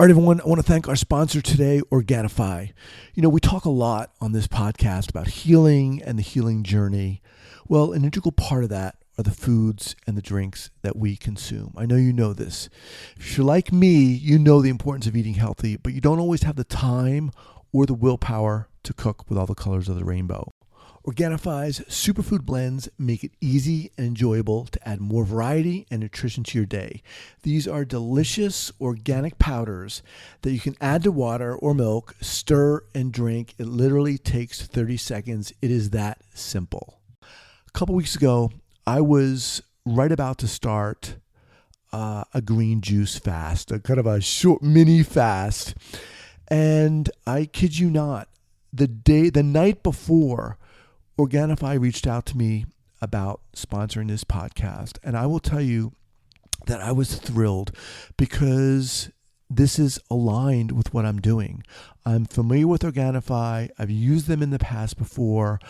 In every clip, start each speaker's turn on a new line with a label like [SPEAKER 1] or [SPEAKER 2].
[SPEAKER 1] All right, everyone, I want to thank our sponsor today, Organifi. You know, we talk a lot on this podcast about healing and the healing journey. Well, an integral part of that are the foods and the drinks that we consume. I know you know this. If you're like me, you know the importance of eating healthy, but you don't always have the time or the willpower to cook with all the colors of the rainbow. Organifi's superfood blends make it easy and enjoyable to add more variety and nutrition to your day. These are delicious organic powders that you can add to water or milk, stir and drink. It literally takes 30 seconds. It is that simple. A couple weeks ago, I was right about to start a green juice fast, a kind of a short mini fast. And I kid you not, the night before, Organifi reached out to me about sponsoring this podcast. And I will tell you that I was thrilled because this is aligned with what I'm doing. I'm familiar with Organifi. I've used them in the past before.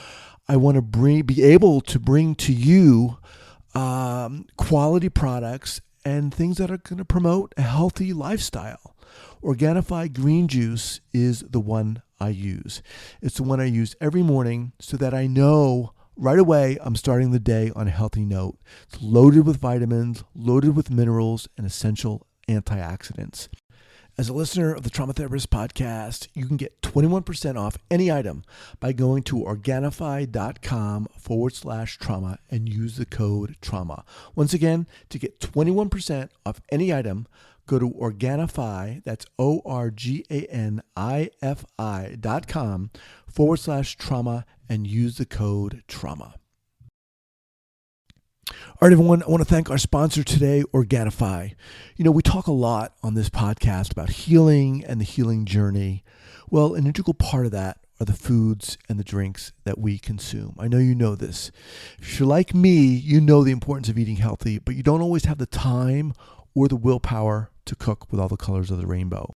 [SPEAKER 1] I want to be able to bring to you quality products and things that are going to promote a healthy lifestyle. Organifi green juice is the one I use. It's the one I use every morning so that I know right away I'm starting the day on a healthy note. It's loaded with vitamins, loaded with minerals, and essential antioxidants. As a listener of the Trauma Therapist Podcast, you can get 21% off any item by going to Organifi.com/trauma and use the code TRAUMA. Once again, to get 21% off any item, go to Organifi, that's Organifi.com/trauma and use the code TRAUMA. All right, everyone, I want to thank our sponsor today, Organifi. You know, we talk a lot on this podcast about healing and the healing journey. Well, an integral part of that are the foods and the drinks that we consume. I know you know this. If you're like me, you know the importance of eating healthy, but you don't always have the time or the willpower to cook with all the colors of the rainbow.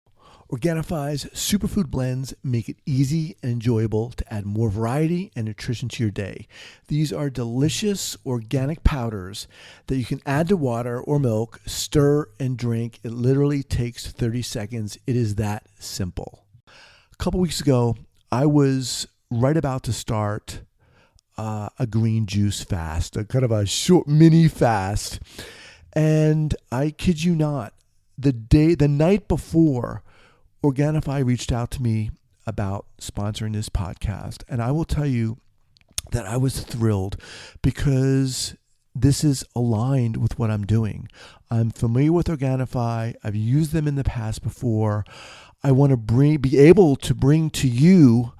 [SPEAKER 1] Organifi's superfood blends make it easy and enjoyable to add more variety and nutrition to your day. These are delicious organic powders that you can add to water or milk, stir and drink. It literally takes 30 seconds. It is that simple. A couple weeks ago, I was right about to start a green juice fast, a kind of a short mini fast. And I kid you not, the night before, Organifi reached out to me about sponsoring this podcast. And I will tell you that I was thrilled because this is aligned with what I'm doing. I'm familiar with Organifi. I've used them in the past before. I want to be able to bring to you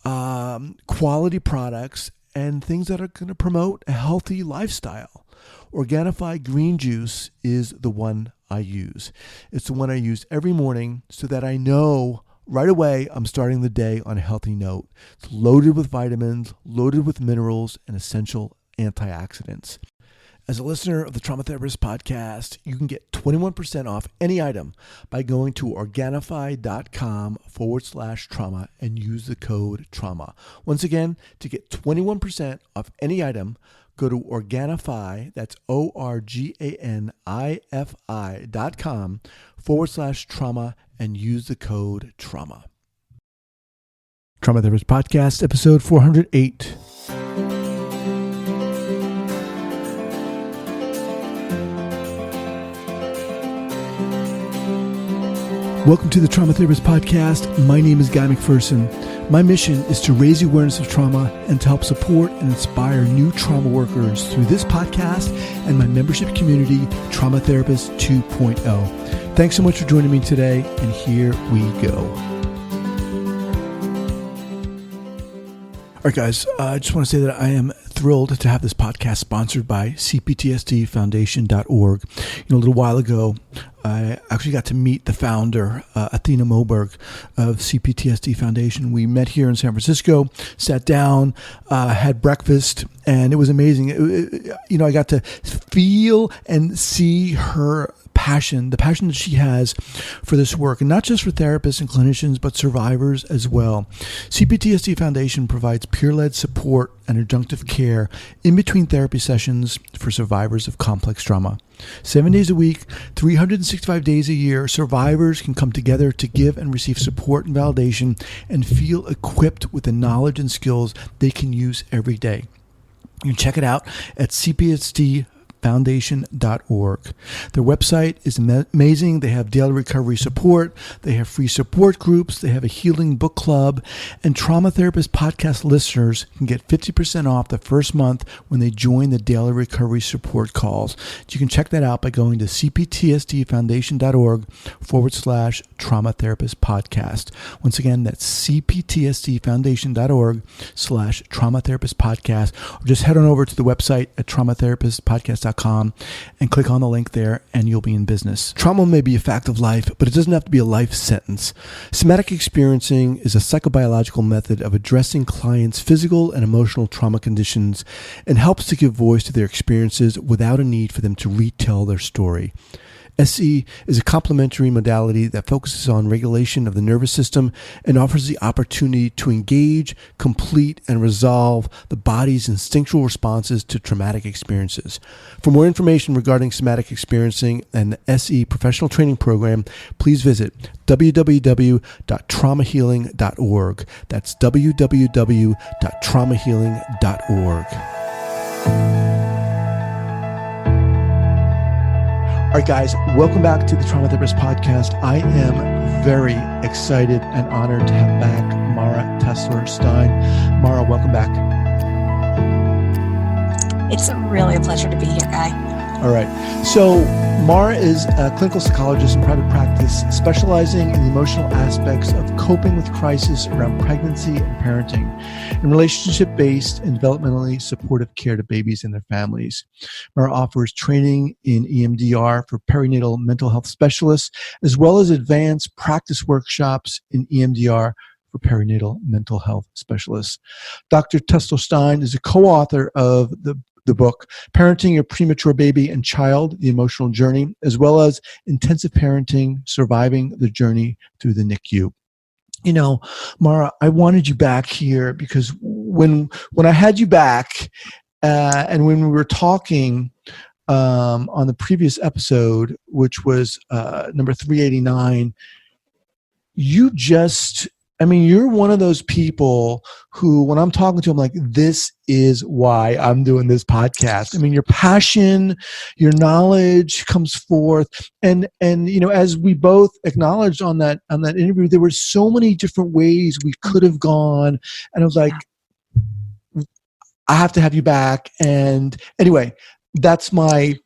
[SPEAKER 1] quality products and things that are going to promote a healthy lifestyle. Organifi green juice is the one I use. It's the one I use every morning so that I know right away I'm starting the day on a healthy note. It's loaded with vitamins, loaded with minerals, and essential antioxidants. As a listener of the Trauma Therapist Podcast, you can get 21% off any item by going to Organifi.com/trauma and use the code TRAUMA. Once again, to get 21% off any item, go to Organifi, that's Organifi.com/trauma and use the code TRAUMA. Trauma Therapist Podcast, episode 408. Welcome to the Trauma Therapist Podcast. My name is Guy McPherson. My mission is to raise the awareness of trauma and to help support and inspire new trauma workers through this podcast and my membership community, Trauma Therapist 2.0. Thanks so much for joining me today, and here we go. All right, guys, I just want to say that I am thrilled to have this podcast sponsored by CPTSD Foundation.org. You know, a little while ago, I actually got to meet the founder, Athena Moberg of CPTSD Foundation. We met here in San Francisco, sat down, had breakfast, and it was amazing. I got to feel and see her passion, the passion that she has for this work, and not just for therapists and clinicians, but survivors as well. CPTSD Foundation provides peer-led support and adjunctive care in between therapy sessions for survivors of complex trauma. 7 days a week, 365 days a year, survivors can come together to give and receive support and validation and feel equipped with the knowledge and skills they can use every day. You can check it out at cptsdfoundation.org. Their website is amazing. They have daily recovery support. They have free support groups. They have a healing book club. And Trauma Therapist podcast listeners can get 50% off the first month when they join the daily recovery support calls. You can check that out by going to cptsdfoundation.org/trauma therapist podcast. Once again, that's cptsdfoundation.org/trauma therapist podcast. Or just head on over to the website at traumatherapistpodcast.com and click on the link there and you'll be in business. Trauma may be a fact of life, but it doesn't have to be a life sentence. Somatic Experiencing is a psychobiological method of addressing clients' physical and emotional trauma conditions and helps to give voice to their experiences without a need for them to retell their story. SE is a complementary modality that focuses on regulation of the nervous system and offers the opportunity to engage, complete, and resolve the body's instinctual responses to traumatic experiences. For more information regarding somatic experiencing and the SE professional training program, please visit www.traumahealing.org. That's www.traumahealing.org. All right, guys, welcome back to the Trauma Therapist Podcast. I am very excited and honored to have back Mara Tesler Stein. Mara, welcome back.
[SPEAKER 2] It's really a pleasure to be here, Guy.
[SPEAKER 1] All right. So Mara is a clinical psychologist in private practice, specializing in the emotional aspects of coping with crisis around pregnancy and parenting, and relationship-based and developmentally supportive care to babies and their families. Mara offers training in EMDR for perinatal mental health specialists, as well as advanced practice workshops in EMDR for perinatal mental health specialists. Dr. Tesler Stein is a co-author of the book, Parenting Your Premature Baby and Child, The Emotional Journey, as well as Intensive Parenting, Surviving the Journey Through the NICU. You know, Mara, I wanted you back here because when I had you back and when we were talking on the previous episode, which was number 389, you're one of those people who, when I'm talking to them, like, this is why I'm doing this podcast. I mean, your passion, your knowledge comes forth. And as we both acknowledged on that interview, there were so many different ways we could have gone. And I was like, I have to have you back. And anyway, that's my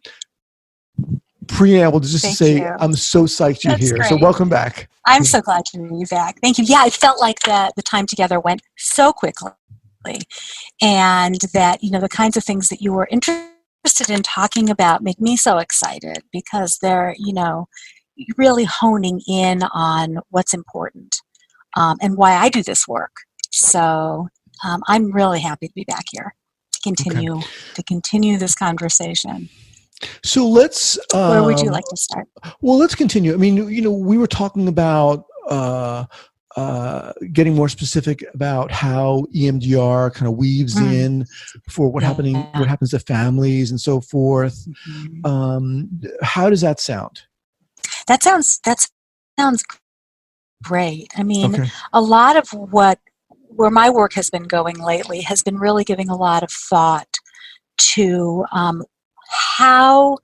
[SPEAKER 1] preamble just to say I'm so psyched you're here. Great. So welcome back.
[SPEAKER 2] I'm so glad to be back. Thank you. Yeah, it felt like the time together went so quickly, and that the kinds of things that you were interested in talking about make me so excited because they're really honing in on what's important and why I do this work. So I'm really happy to be back here to continue this conversation.
[SPEAKER 1] So let's.
[SPEAKER 2] Where would you like to start?
[SPEAKER 1] Well, let's continue. I mean, we were talking about getting more specific about how EMDR kind of weaves in for what happens to families and so forth. Mm-hmm. How does that sound?
[SPEAKER 2] That sounds great. I mean, a lot of where my work has been going lately has been really giving a lot of thought to how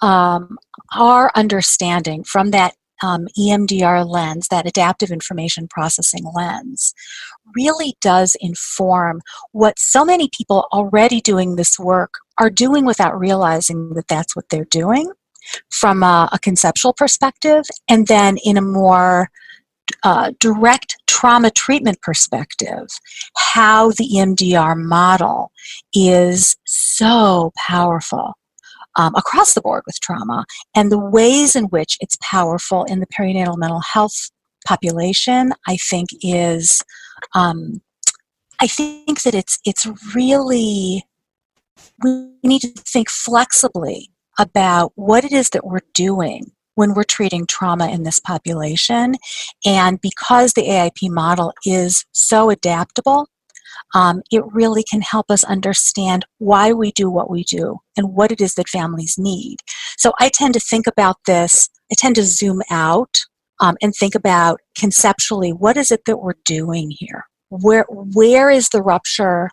[SPEAKER 2] our understanding from that EMDR lens, that adaptive information processing lens, really does inform what so many people already doing this work are doing without realizing that that's what they're doing from a conceptual perspective, and then in a more direct trauma treatment perspective, how the EMDR model is so powerful across the board with trauma, and the ways in which it's powerful in the perinatal mental health population, I think is, I think that it's really, we need to think flexibly about what it is that we're doing when we're treating trauma in this population. And because the AIP model is so adaptable, it really can help us understand why we do what we do and what it is that families need. So I tend to think about this, I tend to zoom out and think about conceptually, what is it that we're doing here? Where is the rupture?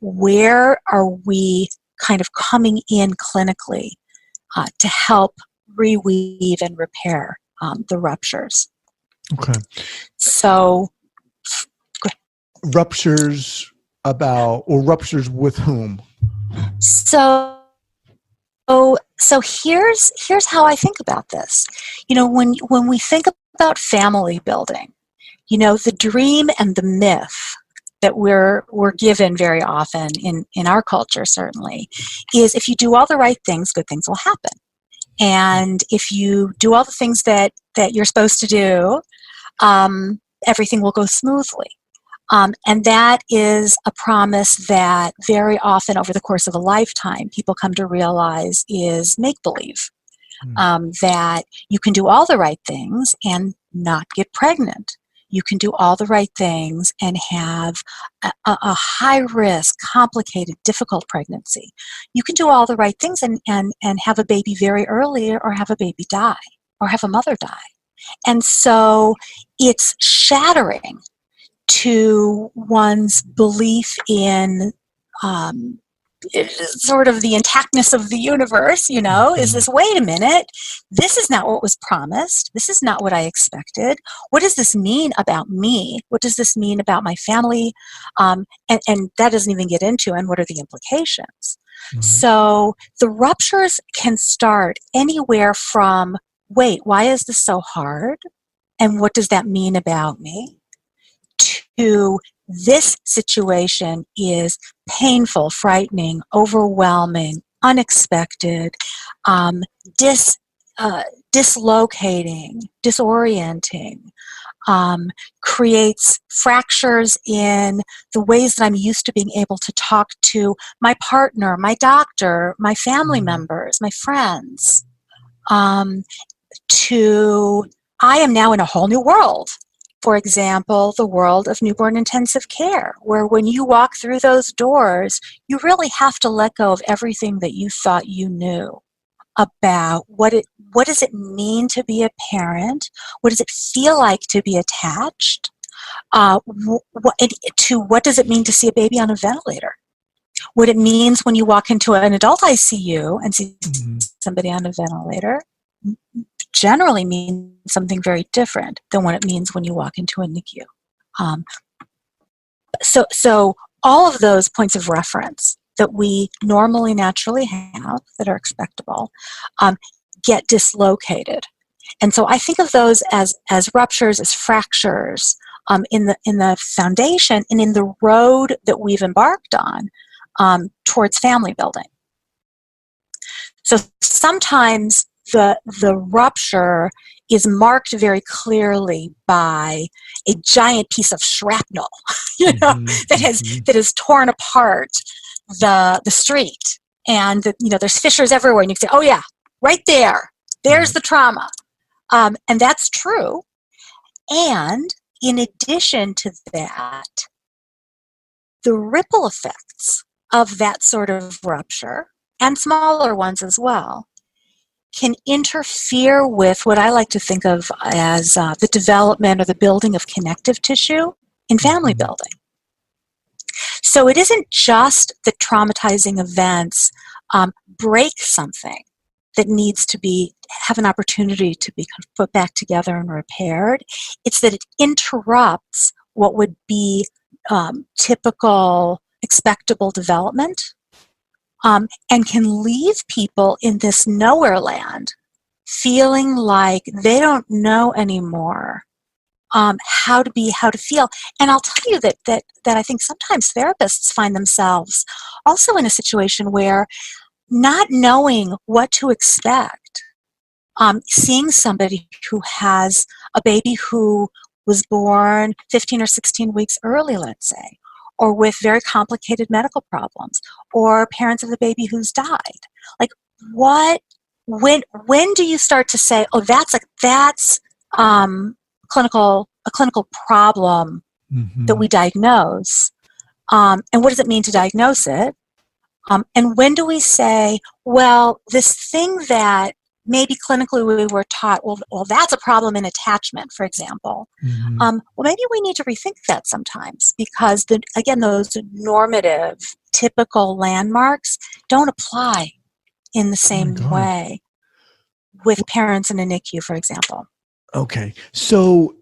[SPEAKER 2] Where are we kind of coming in clinically to help reweave and repair the ruptures?
[SPEAKER 1] Okay.
[SPEAKER 2] So,
[SPEAKER 1] ruptures ruptures with whom?
[SPEAKER 2] So here's how I think about this. When we think about family building, the dream and the myth that we're given very often in our culture, certainly, is if you do all the right things, good things will happen. And if you do all the things that you're supposed to do, everything will go smoothly. And that is a promise that very often over the course of a lifetime, people come to realize is make-believe. That you can do all the right things and not get pregnant. You can do all the right things and have a high-risk, complicated, difficult pregnancy. You can do all the right things and have a baby very early, or have a baby die, or have a mother die. And so it's shattering to one's belief in sort of the intactness of the universe, is this, wait a minute, this is not what was promised. This is not what I expected. What does this mean about me? What does this mean about my family? And that doesn't even get into, and what are the implications? Mm-hmm. So the ruptures can start anywhere from, wait, why is this so hard? And what does that mean about me? To, this situation is painful, frightening, overwhelming, unexpected, dislocating, disorienting, creates fractures in the ways that I'm used to being able to talk to my partner, my doctor, my family members, my friends, to, I am now in a whole new world. For example, the world of newborn intensive care, where when you walk through those doors, you really have to let go of everything that you thought you knew about what does it mean to be a parent, what does it feel like to be attached, what does it mean to see a baby on a ventilator, what it means when you walk into an adult ICU and see somebody on a ventilator. Generally means something very different than what it means when you walk into a NICU. So all of those points of reference that we normally naturally have that are expectable get dislocated. And so I think of those as ruptures, as fractures in the foundation and in the road that we've embarked on towards family building. So sometimes the rupture is marked very clearly by a giant piece of shrapnel, that has torn apart the street, and there's fissures everywhere, and you can say, oh yeah, right there's the trauma, and that's true. And in addition to that, the ripple effects of that sort of rupture, and smaller ones as well, can interfere with what I like to think of as the development or the building of connective tissue in family building. So it isn't just that traumatizing events break something that needs to have an opportunity to be kind of put back together and repaired. It's that it interrupts what would be typical, expectable development. And can leave people in this nowhere land feeling like they don't know anymore how to feel. And I'll tell you that I think sometimes therapists find themselves also in a situation where, not knowing what to expect, seeing somebody who has a baby who was born 15 or 16 weeks early, let's say, or with very complicated medical problems, or parents of the baby who's died. Like, when do you start to say, oh, that's a clinical problem that we diagnose, and what does it mean to diagnose it? And when do we say, well, this thing that maybe clinically we were taught, well, that's a problem in attachment, for example. Well, maybe we need to rethink that sometimes, because again, those normative, typical landmarks don't apply in the same way with parents in a NICU, for example.
[SPEAKER 1] Okay. So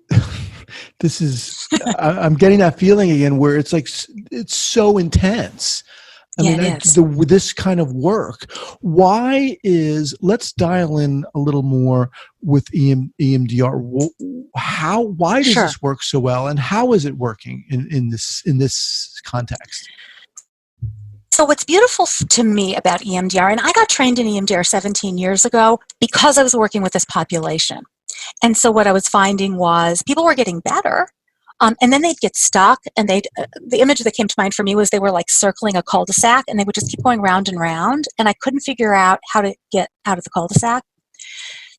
[SPEAKER 1] this is, I'm getting that feeling again where it's like, it's so intense. This kind of work. Let's dial in a little more with EMDR. Why does this work so well, and how is it working in this context?
[SPEAKER 2] So what's beautiful to me about EMDR, and I got trained in EMDR 17 years ago because I was working with this population. And so what I was finding was people were getting better, and then they'd get stuck, and the image that came to mind for me was they were like circling a cul-de-sac, and they would just keep going round and round, and I couldn't figure out how to get out of the cul-de-sac.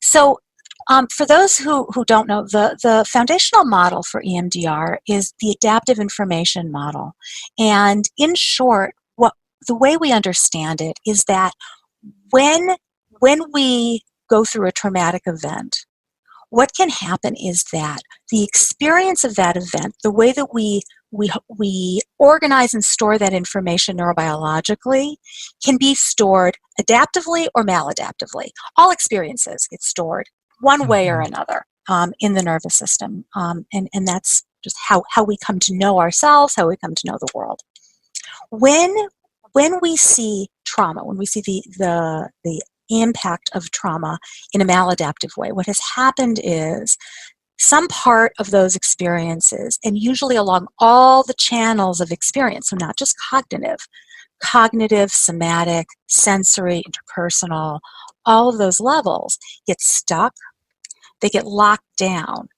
[SPEAKER 2] So for those who don't know, the foundational model for EMDR is the adaptive information model. And in short, the way we understand it is that when we go through a traumatic event, what can happen is that the experience of that event, the way that we organize and store that information neurobiologically, can be stored adaptively or maladaptively. All experiences get stored one way or another in the nervous system, and that's just how we come to know ourselves, how we come to know the world. When we see trauma, when we see the impact of trauma in a maladaptive way, what has happened is some part of those experiences, and usually along all the channels of experience, so not just cognitive, somatic, sensory, interpersonal, all of those levels get stuck, they get locked down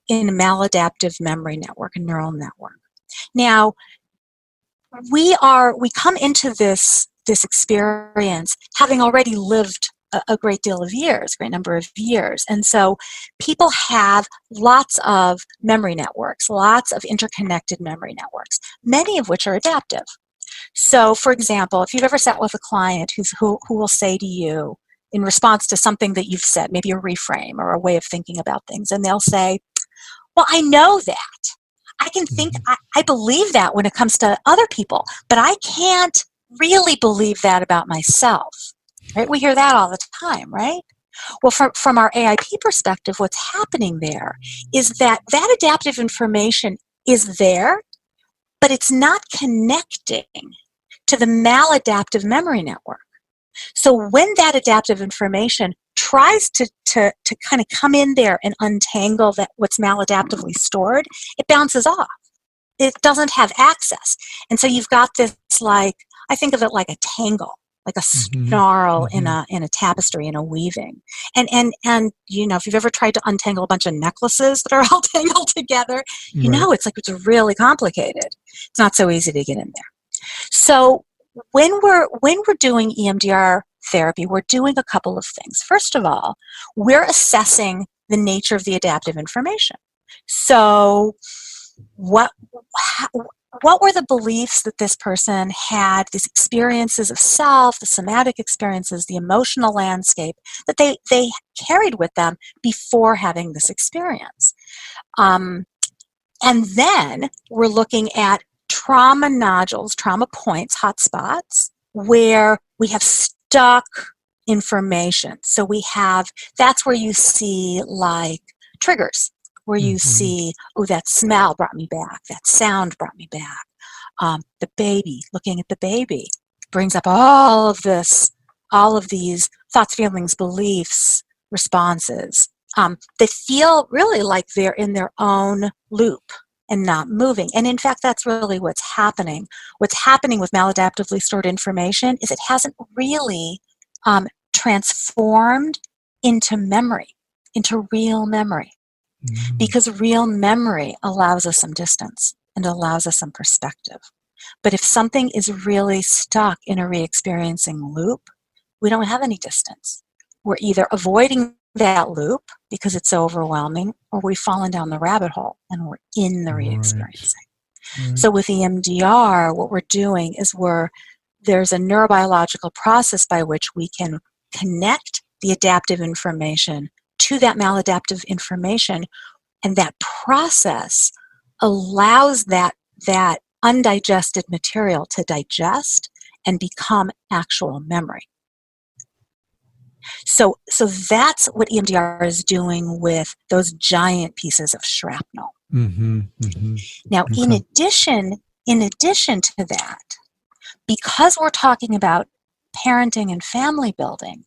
[SPEAKER 2] in a maladaptive memory network, a neural network. Now, we come into this experience having already lived a great number of years. And so people have lots of memory networks, lots of interconnected memory networks, many of which are adaptive. So, for example, if you've ever sat with a client who will say to you, in response to something that you've said, maybe a reframe or a way of thinking about things, and they'll say, well, I know that. I can think, I believe that when it comes to other people, but I can't really believe that about myself, right? We hear that all the time, right? Well, from our AIP perspective, what's happening there is that adaptive information is there, but it's not connecting to the maladaptive memory network. So when that adaptive information tries to kind of come in there and untangle what's maladaptively stored, it bounces off. It doesn't have access. And so you've got this, like, I think of it like a tangle, like a snarl in a tapestry, in a weaving. And you know, if you've ever tried to untangle a bunch of necklaces that are all tangled together, you know, it's really complicated. It's not so easy to get in there. So when we're doing EMDR therapy, we're doing a couple of things. First of all, we're assessing the nature of the adaptive information. So what were the beliefs that this person had, these experiences of self, the somatic experiences, the emotional landscape that they carried with them before having this experience? And then we're looking at trauma nodules, trauma points, hot spots, where we have stuck information. So that's where you see like triggers, where you see, oh, that smell brought me back, that sound brought me back. The baby, looking at the baby, brings up all of these thoughts, feelings, beliefs, responses. They feel really like they're in their own loop and not moving. And in fact, that's really what's happening. What's happening with maladaptively stored information is it hasn't really transformed into memory, into real memory. Because real memory allows us some distance and allows us some perspective. But if something is really stuck in a re-experiencing loop, we don't have any distance. We're either avoiding that loop because it's so overwhelming, or we've fallen down the rabbit hole and we're in the re-experiencing.
[SPEAKER 1] Right.
[SPEAKER 2] So with EMDR, what we're doing is there's a neurobiological process by which we can connect the adaptive information to that maladaptive information, and that process allows that undigested material to digest and become actual memory. So that's what EMDR is doing with those giant pieces of shrapnel.
[SPEAKER 1] Mm-hmm, mm-hmm.
[SPEAKER 2] Now,
[SPEAKER 1] Okay.
[SPEAKER 2] in addition to that, because we're talking about parenting and family building,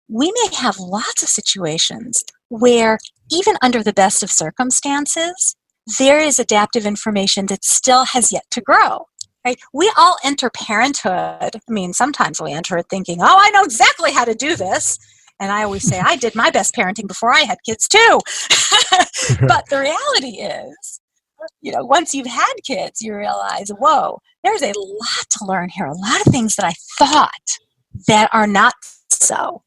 [SPEAKER 2] we may have lots of situations where, even under the best of circumstances, there is adaptive information that still has yet to grow. Right? We all enter parenthood. I mean, sometimes we enter it thinking, oh, I know exactly how to do this. And I always say, I did my best parenting before I had kids too. But the reality is, once you've had kids, you realize, whoa, there's a lot to learn here. A lot of things that I thought that are not so,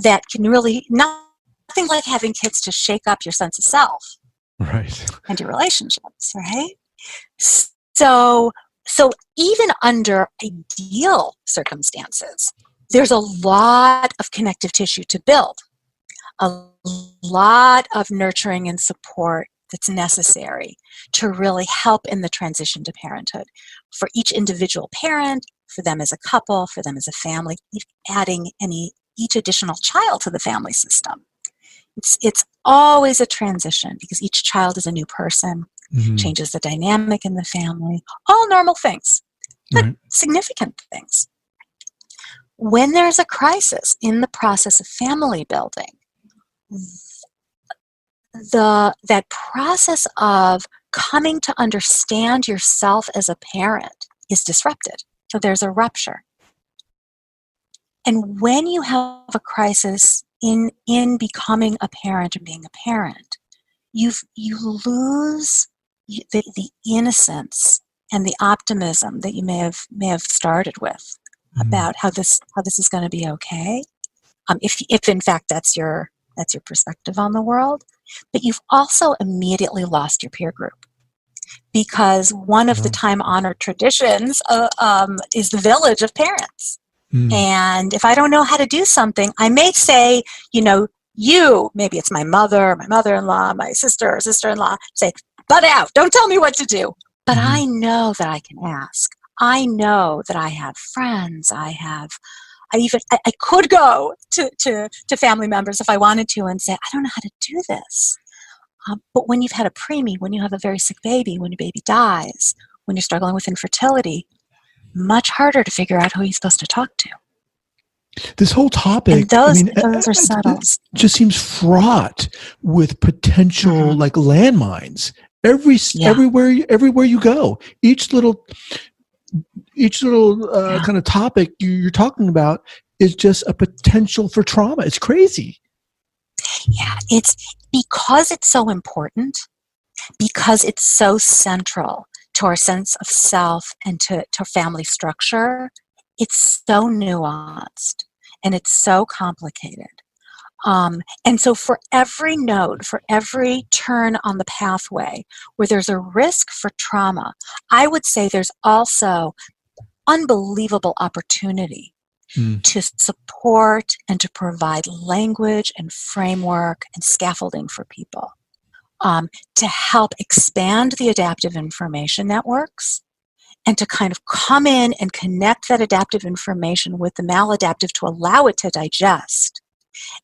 [SPEAKER 2] that can really, nothing like having kids to shake up your sense of self.
[SPEAKER 1] Right.
[SPEAKER 2] And your relationships, right? So even under ideal circumstances, there's a lot of connective tissue to build, a lot of nurturing and support that's necessary to really help in the transition to parenthood. For each individual parent, for them as a couple, for them as a family, adding each additional child to the family system. It's always a transition because each child is a new person, changes the dynamic in the family, all normal things, but significant things. When there's a crisis in the process of family building, that process of coming to understand yourself as a parent is disrupted. So there's a rupture. And when you have a crisis in becoming a parent and being a parent, you lose the innocence and the optimism that you may have started with about how this is going to be okay. If in fact that's your perspective on the world, but you've also immediately lost your peer group, because one of the time-honored traditions is the village of parents. And if I don't know how to do something, I may say, maybe it's my mother, my mother-in-law, my sister or sister-in-law, say, butt out, don't tell me what to do. But I know that I can ask. I know that I have friends. I could go to family members if I wanted to and say, I don't know how to do this. But when you've had a preemie, when you have a very sick baby, when your baby dies, when you're struggling with infertility, much harder to figure out who you're supposed to talk to.
[SPEAKER 1] This whole topic,
[SPEAKER 2] and those are subtle.
[SPEAKER 1] Just seems fraught with potential like landmines. Everywhere you go, each little kind of topic you're talking about is just a potential for trauma. It's crazy.
[SPEAKER 2] Yeah, it's because it's so important, because it's so central to our sense of self and to family structure. It's so nuanced and it's so complicated. And so for every node, for every turn on the pathway where there's a risk for trauma, I would say there's also unbelievable opportunity to support and to provide language and framework and scaffolding for people, to help expand the adaptive information networks, and to kind of come in and connect that adaptive information with the maladaptive to allow it to digest,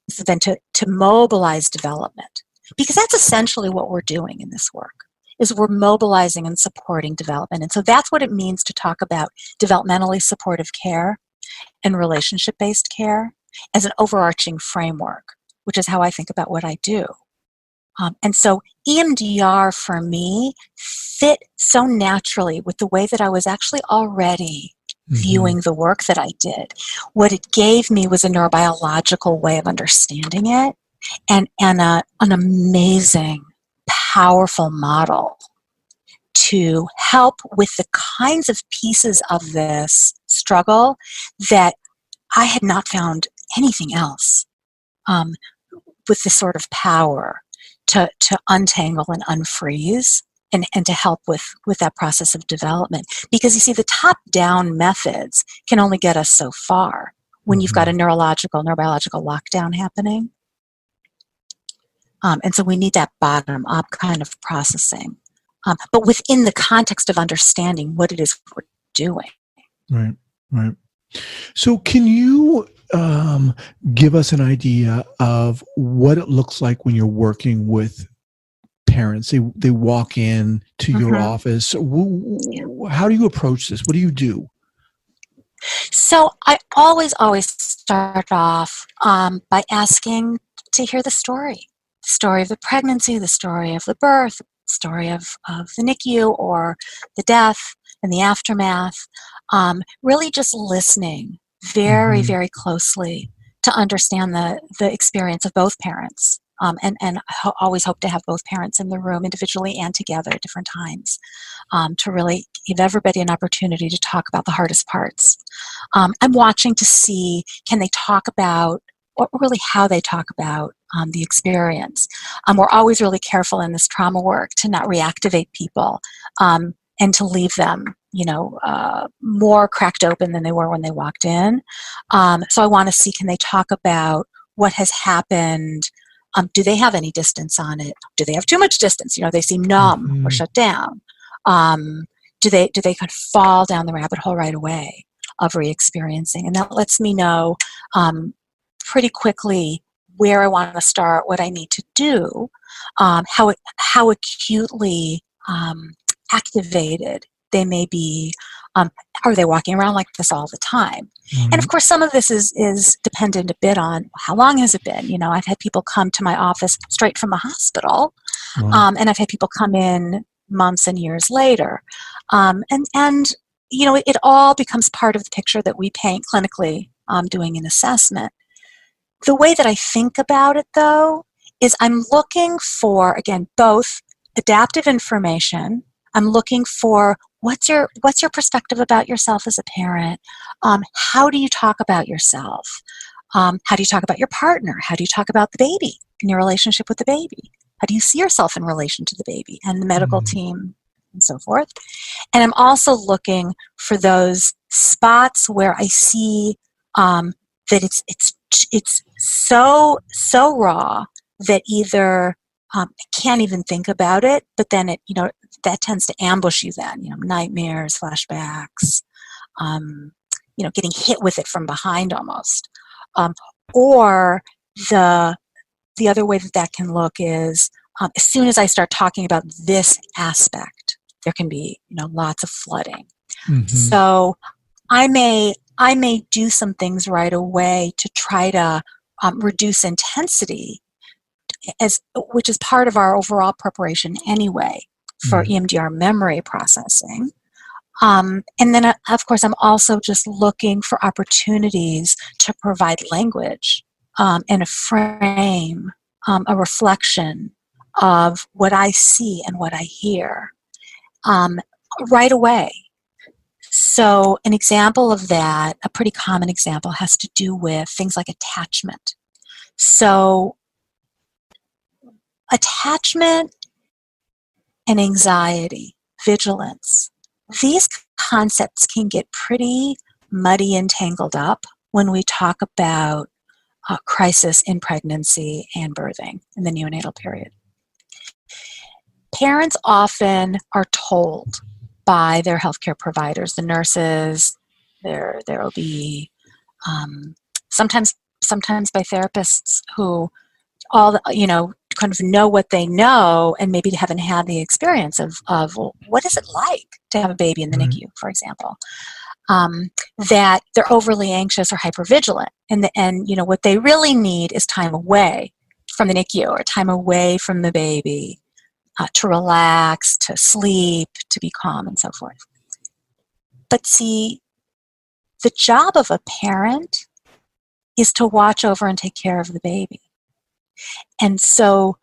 [SPEAKER 2] so then to mobilize development. Because that's essentially what we're doing in this work, is we're mobilizing and supporting development. And so that's what it means to talk about developmentally supportive care and relationship-based care as an overarching framework, which is how I think about what I do. And so EMDR for me fit so naturally with the way that I was actually already viewing the work that I did. What it gave me was a neurobiological way of understanding it, and an amazing, powerful model to help with the kinds of pieces of this struggle that I had not found anything else with this sort of power to untangle and unfreeze and to help with that process of development. Because you see, the top-down methods can only get us so far when you've got a neurobiological lockdown happening. And so we need that bottom-up kind of processing, but within the context of understanding what it is we're doing.
[SPEAKER 1] Right, right. So can you give us an idea of what it looks like when you're working with parents? They walk in to your office. How do you approach this? What do you do?
[SPEAKER 2] So I always start off by asking to hear the story of the pregnancy, the story of the birth, the story of the NICU or the death and the aftermath. Really just listening very, very closely to understand the experience of both parents. And always hope to have both parents in the room individually and together at different times to really give everybody an opportunity to talk about the hardest parts. I'm watching to see, can they talk about, or really how they talk about the experience. We're always really careful in this trauma work to not reactivate people and to leave them, more cracked open than they were when they walked in. So I want to see, can they talk about what has happened? Do they have any distance on it? Do they have too much distance? They seem numb or shut down. Do they kind of fall down the rabbit hole right away of re-experiencing? And that lets me know pretty quickly where I want to start, what I need to do, how acutely activated they may be. Are they walking around like this all the time? And of course, some of this is dependent a bit on how long has it been. I've had people come to my office straight from the hospital, and I've had people come in months and years later. And it all becomes part of the picture that we paint clinically doing an assessment. The way that I think about it, though, is I'm looking for, again, both adaptive information. I'm looking for what's your perspective about yourself as a parent? How do you talk about yourself? How do you talk about your partner? How do you talk about the baby and your relationship with the baby? How do you see yourself in relation to the baby and the medical team and so forth? And I'm also looking for those spots where I see that it's so raw that either I can't even think about it, but then it that tends to ambush you then, nightmares, flashbacks, getting hit with it from behind almost. Or the other way that can look is as soon as I start talking about this aspect, there can be, lots of flooding. So I may do some things right away to try to reduce intensity, which is part of our overall preparation anyway for EMDR memory processing. And then, of course, I'm also just looking for opportunities to provide language and a frame, a reflection of what I see and what I hear right away. So an example of that, a pretty common example, has to do with things like attachment. So attachment and anxiety, vigilance, these concepts can get pretty muddy and tangled up when we talk about crisis in pregnancy and birthing in the neonatal period. Parents often are told by their healthcare providers, the nurses, their OB, sometimes by therapists who kind of know what they know and maybe haven't had the experience of well, what is it like to have a baby in the NICU, for example, that they're overly anxious or hypervigilant. And what they really need is time away from the NICU or time away from the baby to relax, to sleep, to be calm, and so forth. But see, the job of a parent is to watch over and take care of the baby. And so,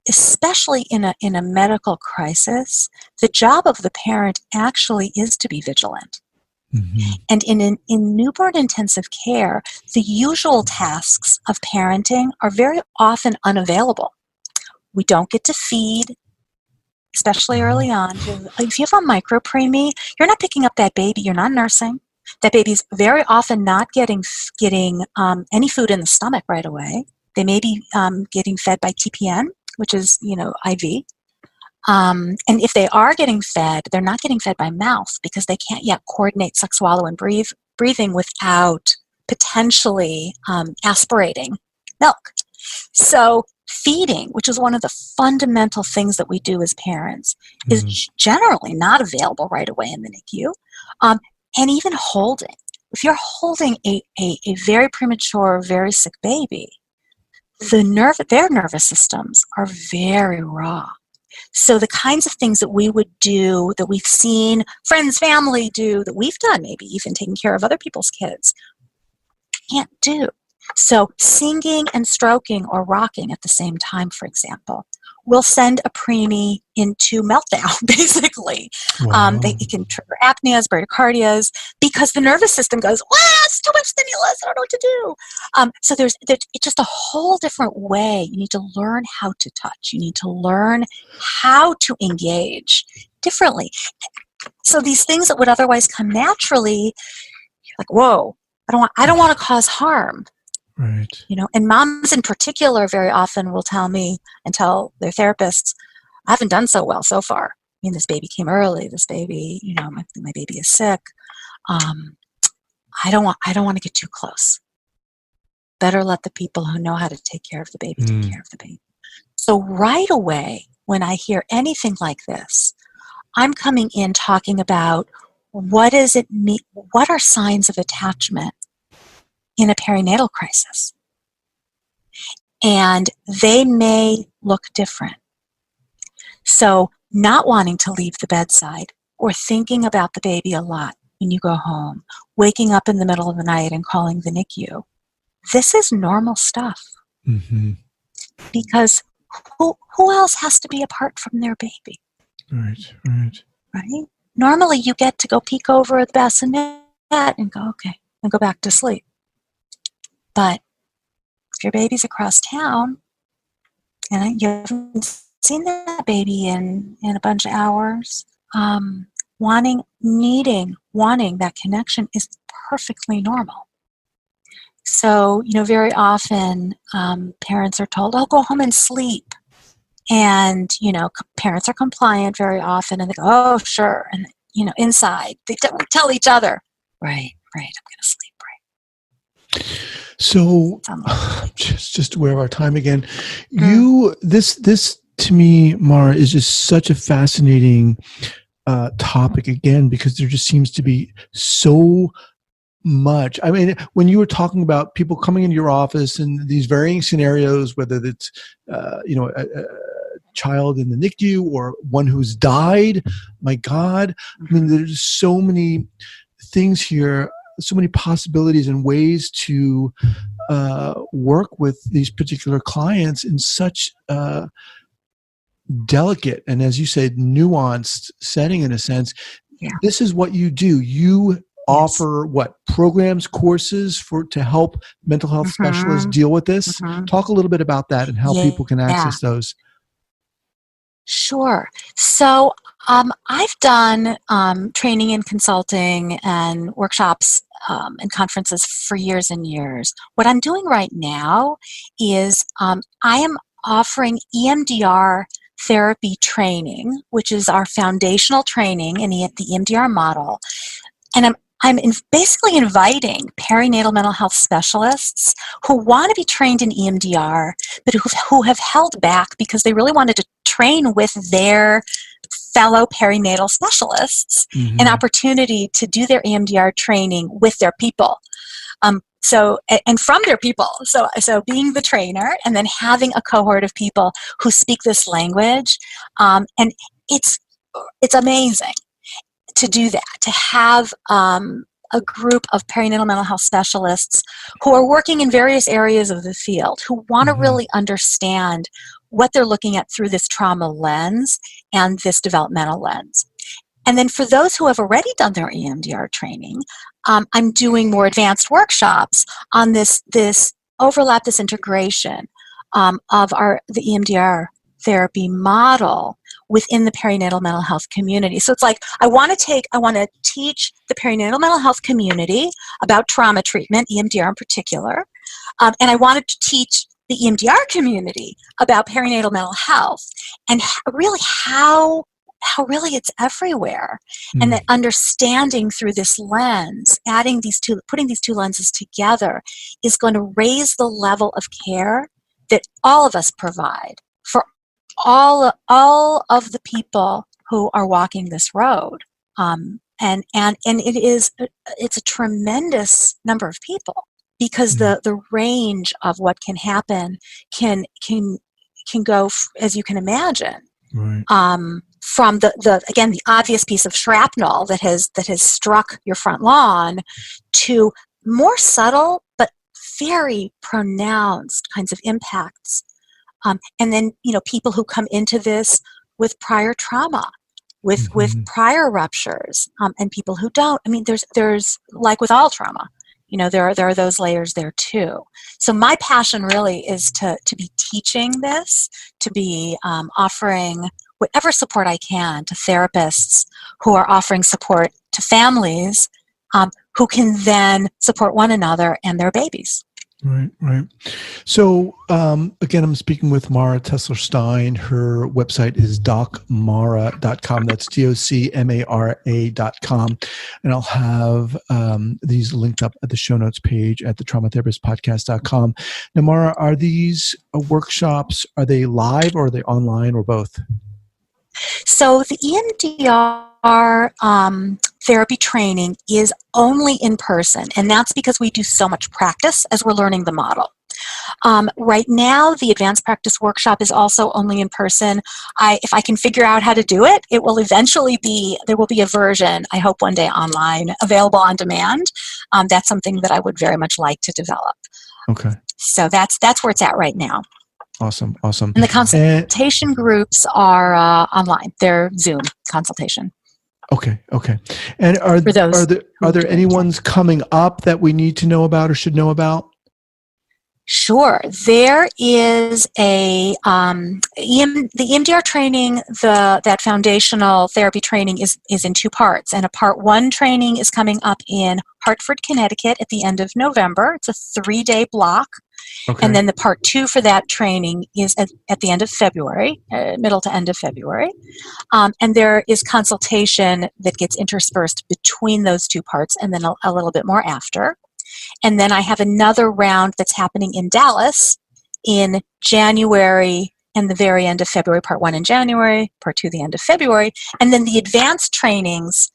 [SPEAKER 2] especially in a medical crisis, the job of the parent actually is to be vigilant. And in newborn intensive care, the usual tasks of parenting are very often unavailable. We don't get to feed, especially early on. If you have a micro-preemie, you're not picking up that baby. You're not nursing. That baby's very often not getting any food in the stomach right away. They may be getting fed by TPN, which is, IV. And if they are getting fed, they're not getting fed by mouth because they can't yet coordinate suck, swallow, and breathing without potentially aspirating milk. So feeding, which is one of the fundamental things that we do as parents, is generally not available right away in the NICU. And even holding. If you're holding a very premature, very sick baby, their nervous systems are very raw. So the kinds of things that we would do, that we've seen friends, family do, that we've done, maybe even taking care of other people's kids, can't do. So singing and stroking or rocking at the same time, for example, will send a preemie into meltdown, basically.
[SPEAKER 1] Wow.
[SPEAKER 2] It can trigger apneas, bradycardias, because the nervous system goes, it's too much stimulus, I don't know what to do. So it's just a whole different way. You need to learn how to touch. You need to learn how to engage differently. So these things that would otherwise come naturally, you're like, whoa, I don't want to cause harm.
[SPEAKER 1] Right.
[SPEAKER 2] And moms in particular very often will tell me and tell their therapists, I haven't done so well so far. This baby came early. This baby, my baby is sick. I don't want to get too close. Better let the people who know how to take care of the baby take care of the baby. So right away, when I hear anything like this, I'm coming in talking about what does it mean? What are signs of attachment in a perinatal crisis? And they may look different. So not wanting to leave the bedside or thinking about the baby a lot when you go home, waking up in the middle of the night and calling the NICU, this is normal stuff. Because who else has to be apart from their baby? Right? Normally you get to go peek over the bassinet and go, okay, and go back to sleep. But if your baby's across town and you haven't seen that baby in a bunch of hours, wanting that connection is perfectly normal. So, very often parents are told, go home and sleep. And, parents are compliant very often and they go, oh, sure. And, inside, they tell each other, right, I'm going to sleep, right.
[SPEAKER 1] So, just aware of our time again. This to me, Mara, is just such a fascinating topic again, because there just seems to be so much. I mean, when you were talking about people coming into your office and these varying scenarios, whether it's a child in the NICU or one who's died, my God, I mean, there's so many things here, so many possibilities and ways to work with these particular clients in such delicate and, as you said, nuanced setting in a sense. Yeah. This is what you do. You offer what programs, courses to help mental health specialists deal with this. Talk a little bit about that and how people can access those.
[SPEAKER 2] Sure. So I've done training and consulting and workshops and conferences for years and years. What I'm doing right now is I am offering EMDR therapy training, which is our foundational training in the EMDR model. And I'm basically inviting perinatal mental health specialists who want to be trained in EMDR, but who have held back because they really wanted to train with their fellow perinatal specialists, an opportunity to do their EMDR training with their people. And from their people. So being the trainer and then having a cohort of people who speak this language. And it's amazing to do that, to have a group of perinatal mental health specialists who are working in various areas of the field, who want to really understand what they're looking at through this trauma lens and this developmental lens. And then for those who have already done their EMDR training, I'm doing more advanced workshops on this overlap, this integration of the EMDR therapy model within the perinatal mental health community. So it's like I want to teach the perinatal mental health community about trauma treatment, EMDR in particular, and I wanted to teach the EMDR community about perinatal mental health and really how really it's everywhere, and that understanding through this lens, putting these two lenses together, is going to raise the level of care that all of us provide for all of the people who are walking this road, and it's a tremendous number of people, because the range of what can happen can go, as you can imagine,
[SPEAKER 1] right.
[SPEAKER 2] From the obvious piece of shrapnel that has struck your front lawn to more subtle but very pronounced kinds of impacts. And then, people who come into this with prior trauma, with prior ruptures, and people who don't. I mean, there's like with all trauma, there are those layers there too. So my passion really is to be teaching this, to be offering whatever support I can to therapists who are offering support to families who can then support one another and their babies.
[SPEAKER 1] Right. So, again, I'm speaking with Mara Tesler Stein. Her website is docmara.com. That's docmara.com. And I'll have these linked up at the show notes page at the traumatherapistpodcast.com. Now, Mara, are these workshops, are they live or are they online or both?
[SPEAKER 2] So the EMDR therapy training is only in person, and that's because we do so much practice as we're learning the model. Right now, the advanced practice workshop is also only in person. If I can figure out how to do it, it will eventually there will be a version, I hope one day online, available on demand. That's something that I would very much like to develop. Okay. So that's where it's at right now.
[SPEAKER 1] Awesome.
[SPEAKER 2] And the consultation groups are online. They're Zoom consultation.
[SPEAKER 1] Okay. And are there any ones coming up that we need to know about or should know about?
[SPEAKER 2] Sure. There is the EMDR training, that foundational therapy training is in two parts. And a part one training is coming up in Hartford, Connecticut at the end of November. It's a 3-day block. Okay. And then the part two for that training is at the end of February, middle to end of February. And there is consultation that gets interspersed between those two parts and then a little bit more after. And then I have another round that's happening in Dallas in January and the very end of February, part one in January, part two the end of February. And then the advanced trainings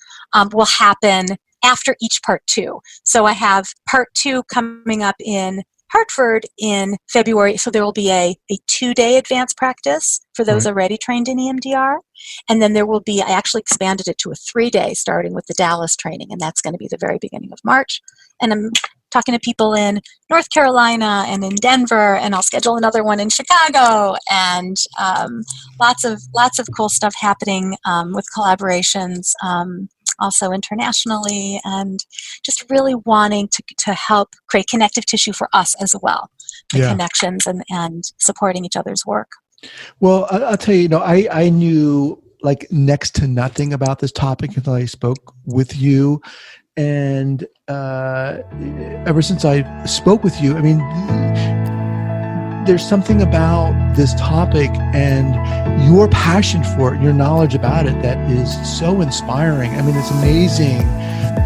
[SPEAKER 2] will happen after each part two. So I have part two coming up in Hartford in February, so there will be a 2-day advanced practice for those already trained in EMDR, and then there will be, I actually expanded it to a 3-day starting with the Dallas training, and that's going to be the very beginning of March, and I'm talking to people in North Carolina and in Denver, and I'll schedule another one in Chicago, and lots of cool stuff happening with collaborations, also internationally, and just really wanting to help create connective tissue for us as well, the connections and supporting each other's work.
[SPEAKER 1] Well, I'll tell you, I knew like next to nothing about this topic until I spoke with you. And ever since I spoke with you, I mean, there's something about this topic and your passion for it, your knowledge about it that is so inspiring. I mean, it's amazing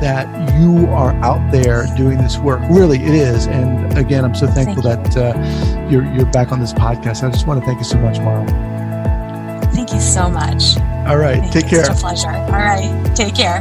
[SPEAKER 1] that you are out there doing this work. Really, it is. And again, I'm so thankful that you're back on this podcast. I just want to thank you so much, Mara.
[SPEAKER 2] Thank you so much.
[SPEAKER 1] All right. Take care.
[SPEAKER 2] It's a pleasure. All right. Take care.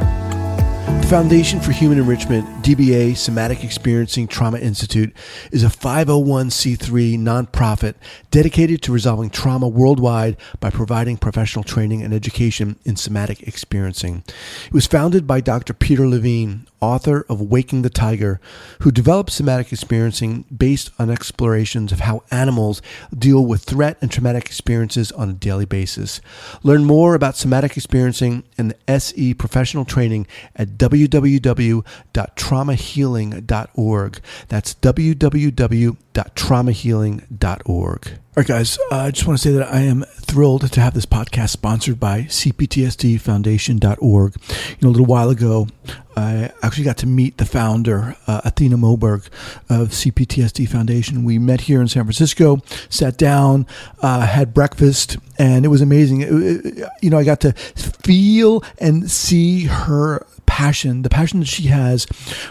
[SPEAKER 1] The Foundation for Human Enrichment, DBA Somatic Experiencing Trauma Institute, is a 501c3 nonprofit dedicated to resolving trauma worldwide by providing professional training and education in somatic experiencing. It was founded by Dr. Peter Levine, author of Waking the Tiger, who developed somatic experiencing based on explorations of how animals deal with threat and traumatic experiences on a daily basis. Learn more about somatic experiencing and the SE professional training at www.traumahealing.org. That's www.traumahealing.org. All right, guys, I just want to say that I am thrilled to have this podcast sponsored by CPTSD Foundation.org. A little while ago, I actually got to meet the founder, Athena Moberg of CPTSD Foundation. We met here in San Francisco, sat down, had breakfast, and it was amazing. I got to feel and see her passion, the passion that she has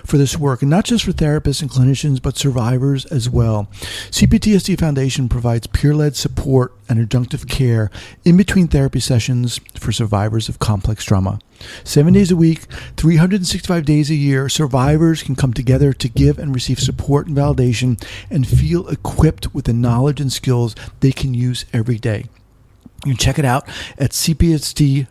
[SPEAKER 1] for this work, and not just for therapists and clinicians, but survivors as well. CPTSD Foundation provides peer-led support and adjunctive care in between therapy sessions for survivors of complex trauma. 7 days a week, 365 days a year, survivors can come together to give and receive support and validation and feel equipped with the knowledge and skills they can use every day. You can check it out at CPTSDFoundation.org.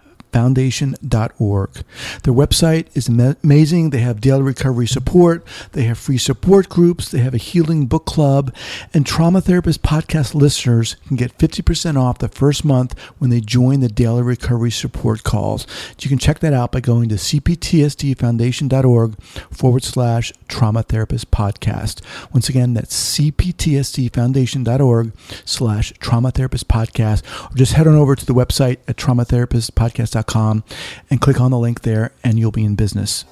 [SPEAKER 1] Their website is amazing. They have daily recovery support. They have free support groups. They have a healing book club. And Trauma Therapist podcast listeners can get 50% off the first month when they join the daily recovery support calls. You can check that out by going to CPTSDFoundation.org/Trauma Therapist podcast. Once again, that's CPTSDFoundation.org/Trauma Therapist podcast. Or just head on over to the website at traumatherapistpodcast.com and click on the link there, and you'll be in business.